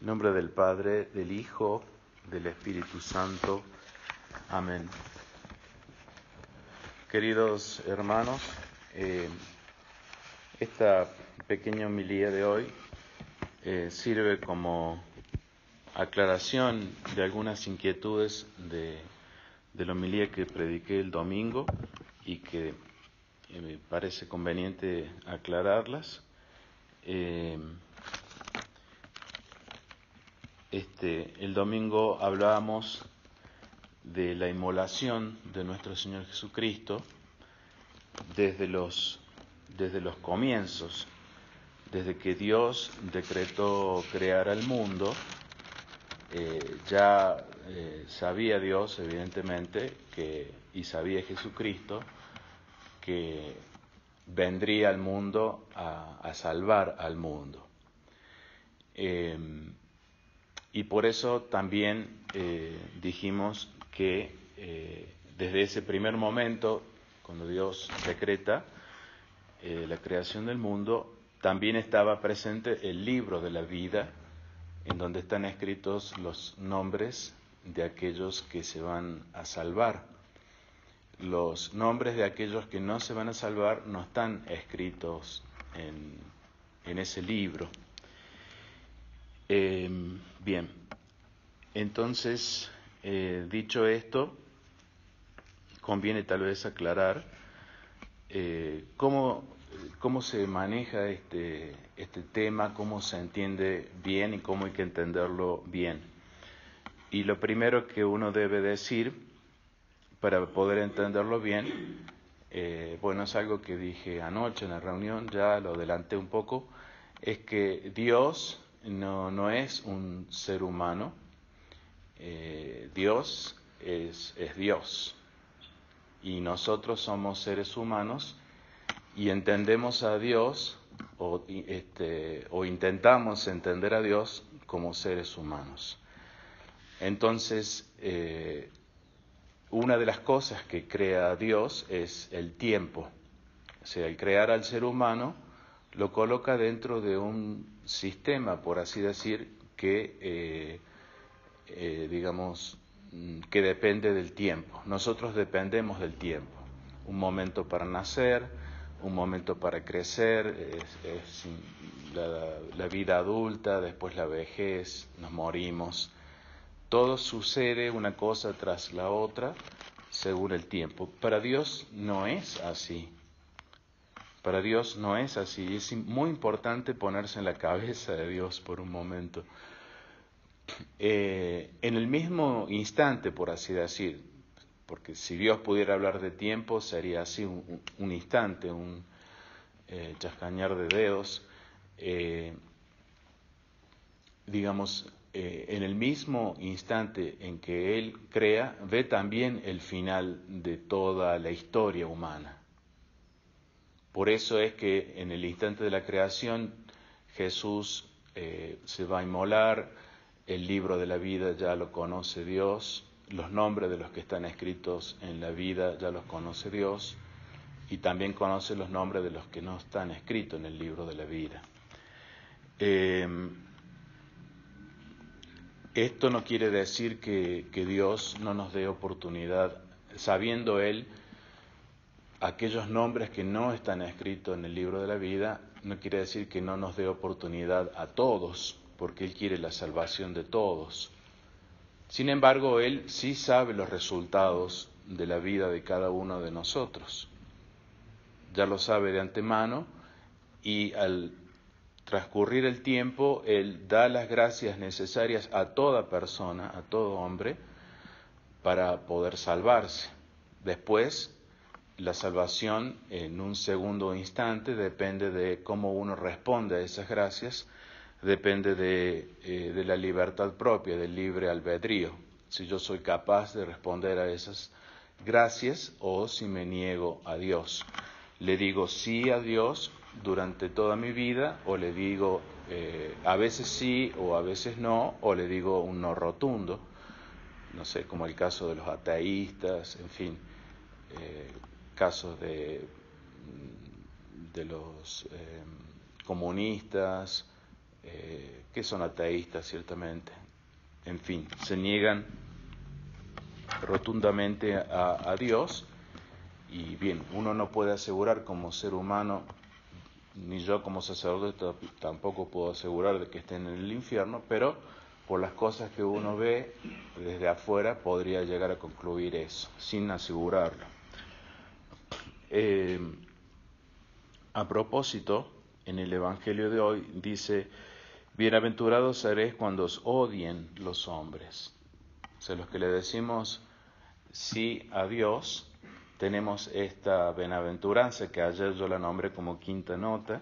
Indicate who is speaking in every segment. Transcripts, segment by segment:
Speaker 1: En nombre del Padre, del Hijo, del Espíritu Santo. Amén. Queridos hermanos, esta pequeña homilía de hoy sirve como aclaración de algunas inquietudes de la homilía que prediqué el domingo y que me parece conveniente aclararlas. El domingo hablábamos de la inmolación de nuestro Señor Jesucristo desde los comienzos, desde que Dios decretó crear al mundo. Sabía Dios, evidentemente, y sabía Jesucristo que vendría al mundo a salvar al mundo. Y por eso también dijimos que desde ese primer momento, cuando Dios decreta la creación del mundo, también estaba presente el libro de la vida, en donde están escritos los nombres de aquellos que se van a salvar. Los nombres de aquellos que no se van a salvar no están escritos en ese libro. Bien, entonces, dicho esto, conviene tal vez aclarar cómo se maneja este tema, cómo se entiende bien y cómo hay que entenderlo bien. Y lo primero que uno debe decir para poder entenderlo bien, es algo que dije anoche en la reunión, ya lo adelanté un poco, es que Dios no es un ser humano. Dios es Dios y nosotros somos seres humanos y entendemos a Dios o intentamos entender a Dios como seres humanos. Entonces, una de las cosas que crea Dios es el tiempo. O sea, al crear al ser humano lo coloca dentro de un sistema, por así decir, que que depende del tiempo. Nosotros dependemos del tiempo. Un momento para nacer, un momento para crecer, es la vida adulta, después la vejez, nos morimos. Todo sucede una cosa tras la otra según el tiempo. Para Dios no es así. Para Dios no es así. Es muy importante ponerse en la cabeza de Dios por un momento. En el mismo instante, por así decir, porque si Dios pudiera hablar de tiempo, sería así un instante, un chascañar de dedos. En el mismo instante en que Él crea, ve también el final de toda la historia humana. Por eso es que en el instante de la creación Jesús se va a inmolar, el libro de la vida ya lo conoce Dios, los nombres de los que están escritos en la vida ya los conoce Dios y también conoce los nombres de los que no están escritos en el libro de la vida. Esto no quiere decir que Dios no nos dé oportunidad, sabiendo Él aquellos nombres que no están escritos en el libro de la vida, no quiere decir que no nos dé oportunidad a todos, porque Él quiere la salvación de todos. Sin embargo, Él sí sabe los resultados de la vida de cada uno de nosotros. Ya lo sabe de antemano y al transcurrir el tiempo, Él da las gracias necesarias a toda persona, a todo hombre, para poder salvarse. Después, la salvación en un segundo instante depende de cómo uno responde a esas gracias, depende de la libertad propia, del libre albedrío. Si yo soy capaz de responder a esas gracias o si me niego a Dios. Le digo sí a Dios durante toda mi vida o le digo a veces sí o a veces no, o le digo un no rotundo. No sé, como el caso de los ateístas, en fin, casos de los comunistas, que son ateístas ciertamente. En fin, se niegan rotundamente a Dios. Y bien, uno no puede asegurar como ser humano, ni yo como sacerdote tampoco puedo asegurar de que estén en el infierno, pero por las cosas que uno ve desde afuera podría llegar a concluir eso, sin asegurarlo. A propósito, en el Evangelio de hoy dice: bienaventurados seréis cuando os odien los hombres. O sea, los que le decimos sí a Dios, tenemos esta bienaventuranza que ayer yo la nombré como quinta nota,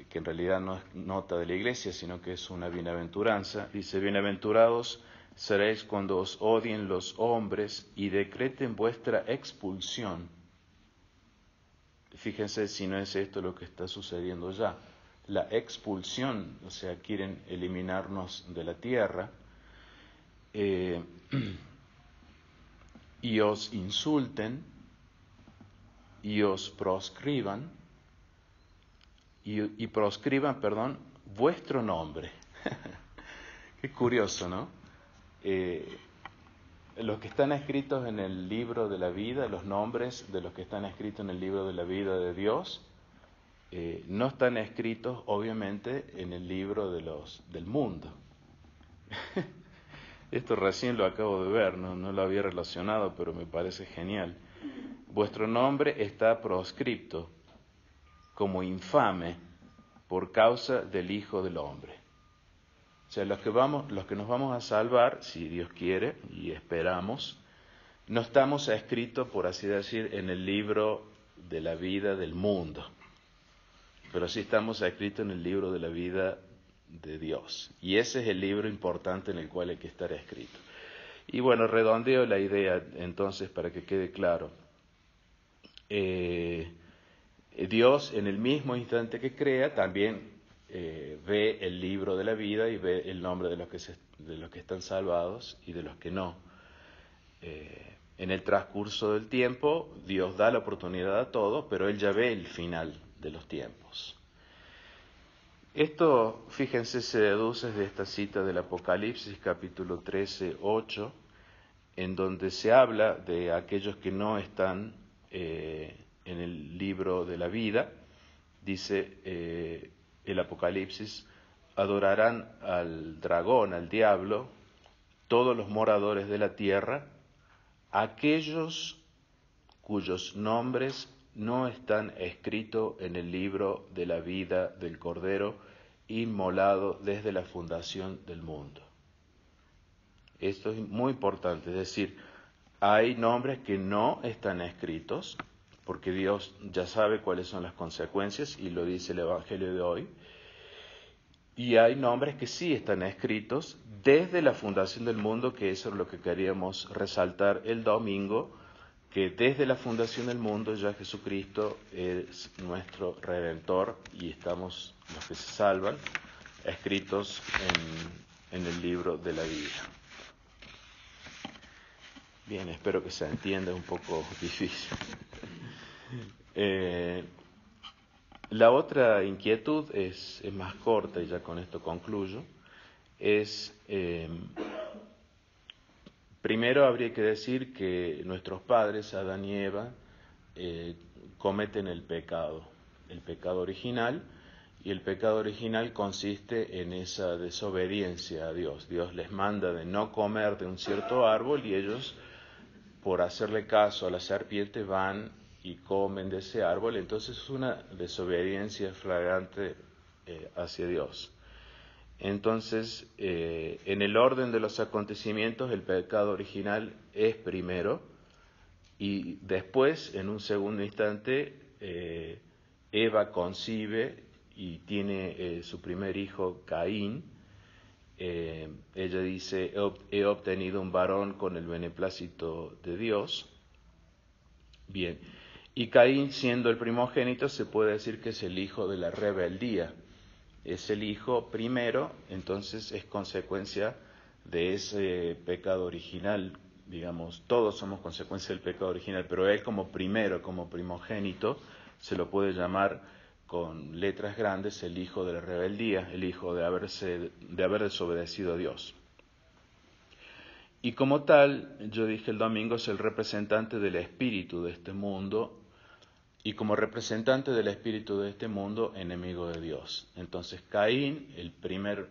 Speaker 1: que en realidad no es nota de la iglesia, sino que es una bienaventuranza. Dice: bienaventurados seréis cuando os odien los hombres y decreten vuestra expulsión. Fíjense si no es esto lo que está sucediendo ya. La expulsión, o sea, quieren eliminarnos de la tierra, y os insulten, y os proscriban, y proscriban, vuestro nombre. Qué curioso, ¿no? Los que están escritos en el libro de la vida, los nombres de los que están escritos en el libro de la vida de Dios, no están escritos, obviamente, en el libro del mundo. Esto recién lo acabo de ver, no lo había relacionado, pero me parece genial. Vuestro nombre está proscripto como infame por causa del Hijo del Hombre. O sea, los que nos vamos a salvar, si Dios quiere, y esperamos, no estamos escritos, por así decir, en el libro de la vida del mundo, pero sí estamos escritos en el libro de la vida de Dios. Y ese es el libro importante en el cual hay que estar escrito. Y bueno, redondeo la idea entonces para que quede claro. Dios, en el mismo instante que crea, también ve el libro de la vida y ve el nombre de los que están salvados y de los que no. En el transcurso del tiempo, Dios da la oportunidad a todos, pero Él ya ve el final de los tiempos. Esto, fíjense, se deduce de esta cita del Apocalipsis, capítulo 13, 8, en donde se habla de aquellos que no están en el libro de la vida. Dice el Apocalipsis: adorarán al dragón, al diablo, todos los moradores de la tierra, aquellos cuyos nombres no están escritos en el libro de la vida del Cordero inmolado desde la fundación del mundo. Esto es muy importante, es decir, hay nombres que no están escritos, porque Dios ya sabe cuáles son las consecuencias, y lo dice el Evangelio de hoy, y hay nombres que sí están escritos desde la fundación del mundo, que eso es lo que queríamos resaltar el domingo, que desde la fundación del mundo ya Jesucristo es nuestro Redentor y estamos, los que se salvan, escritos en el libro de la vida. Bien, espero que se entienda, un poco difícil. La otra inquietud es más corta, y ya con esto concluyo. Primero habría que decir que nuestros padres, Adán y Eva, cometen el pecado original, y el pecado original consiste en esa desobediencia a Dios. Dios les manda de no comer de un cierto árbol y ellos, por hacerle caso a la serpiente, van y comen de ese árbol. Entonces es una desobediencia flagrante hacia Dios. Entonces, en el orden de los acontecimientos, el pecado original es primero, y después, en un segundo instante, Eva concibe y tiene su primer hijo, Caín. Ella dice: he obtenido un varón con el beneplácito de Dios. Bien, y Caín, siendo el primogénito, se puede decir que es el hijo de la rebeldía. Es el hijo primero, entonces es consecuencia de ese pecado original. Digamos, todos somos consecuencia del pecado original, pero él como primero, como primogénito, se lo puede llamar con letras grandes, el hijo de la rebeldía, el hijo de haber desobedecido a Dios. Y como tal, yo dije el domingo, es el representante del espíritu de este mundo, y como representante del espíritu de este mundo, enemigo de Dios. Entonces Caín, el primer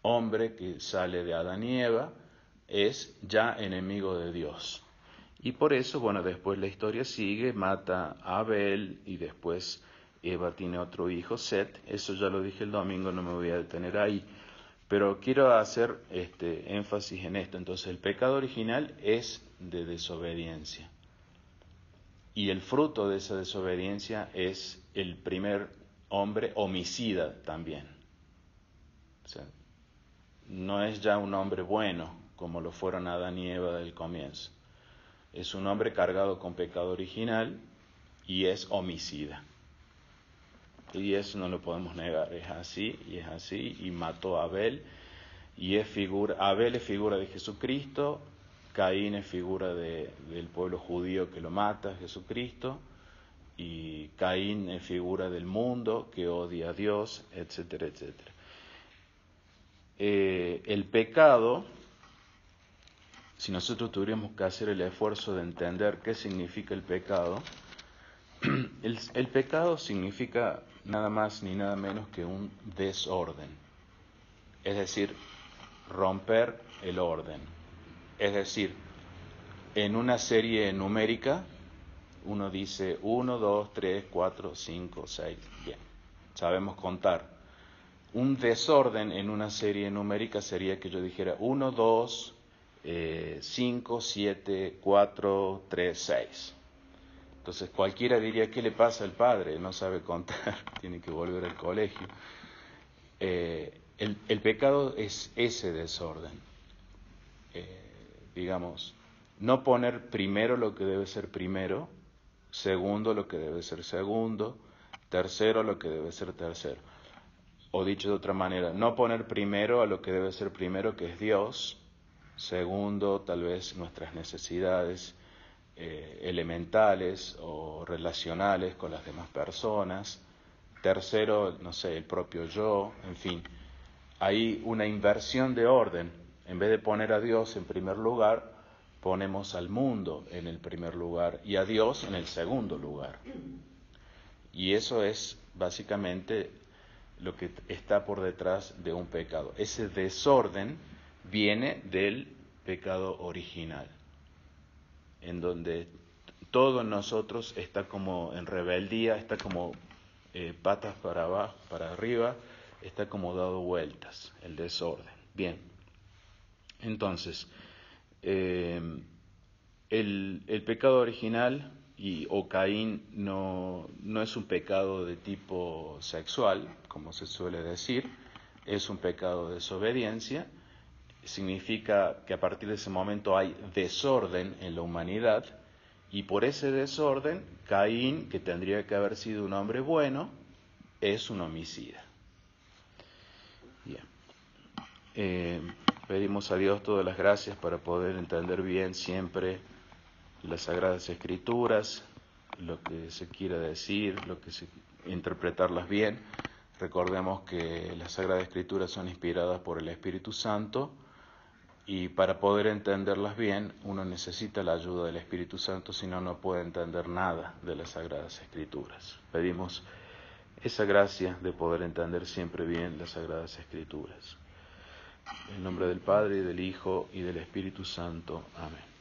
Speaker 1: hombre que sale de Adán y Eva, es ya enemigo de Dios. Y por eso, bueno, después la historia sigue, mata a Abel y después Eva tiene otro hijo, Set. Eso ya lo dije el domingo, no me voy a detener ahí. Pero quiero hacer énfasis en esto. Entonces, el pecado original es de desobediencia. Y el fruto de esa desobediencia es el primer hombre homicida también. O sea, no es ya un hombre bueno, como lo fueron Adán y Eva del comienzo. Es un hombre cargado con pecado original y es homicida. Y eso no lo podemos negar, es así, y mató a Abel, Abel es figura de Jesucristo, Caín es figura del pueblo judío que lo mata, Jesucristo, y Caín es figura del mundo que odia a Dios, etcétera, etcétera. El pecado, si nosotros tuviéramos que hacer el esfuerzo de entender qué significa el pecado, el pecado significa nada más ni nada menos que un desorden, es decir, romper el orden. Es decir, en una serie numérica, uno dice 1, 2, 3, 4, 5, 6, bien, sabemos contar. Un desorden en una serie numérica sería que yo dijera 1, 2, 5, 7, 4, 3, 6. Entonces cualquiera diría, ¿qué le pasa al padre? No sabe contar, tiene que volver al colegio. El pecado es ese desorden. Digamos, no poner primero lo que debe ser primero, segundo lo que debe ser segundo, tercero lo que debe ser tercero. O dicho de otra manera, no poner primero a lo que debe ser primero, que es Dios, segundo tal vez nuestras necesidades elementales o relacionales con las demás personas, tercero, no sé, el propio yo, en fin. Hay una inversión de orden. En vez de poner a Dios en primer lugar, ponemos al mundo en el primer lugar y a Dios en el segundo lugar. Y eso es básicamente lo que está por detrás de un pecado. Ese desorden viene del pecado original, en donde todo en nosotros está como en rebeldía, está como patas para abajo, para arriba, está como dado vueltas, el desorden. Bien. Entonces, el pecado original o Caín no es un pecado de tipo sexual, como se suele decir, es un pecado de desobediencia. Significa que a partir de ese momento hay desorden en la humanidad y por ese desorden Caín, que tendría que haber sido un hombre bueno, es un homicida. Bien. Pedimos a Dios todas las gracias para poder entender bien siempre las Sagradas Escrituras, lo que se quiera decir, interpretarlas bien. Recordemos que las Sagradas Escrituras son inspiradas por el Espíritu Santo y para poder entenderlas bien uno necesita la ayuda del Espíritu Santo, si no, no puede entender nada de las Sagradas Escrituras. Pedimos esa gracia de poder entender siempre bien las Sagradas Escrituras. En nombre del Padre, y del Hijo, y del Espíritu Santo. Amén.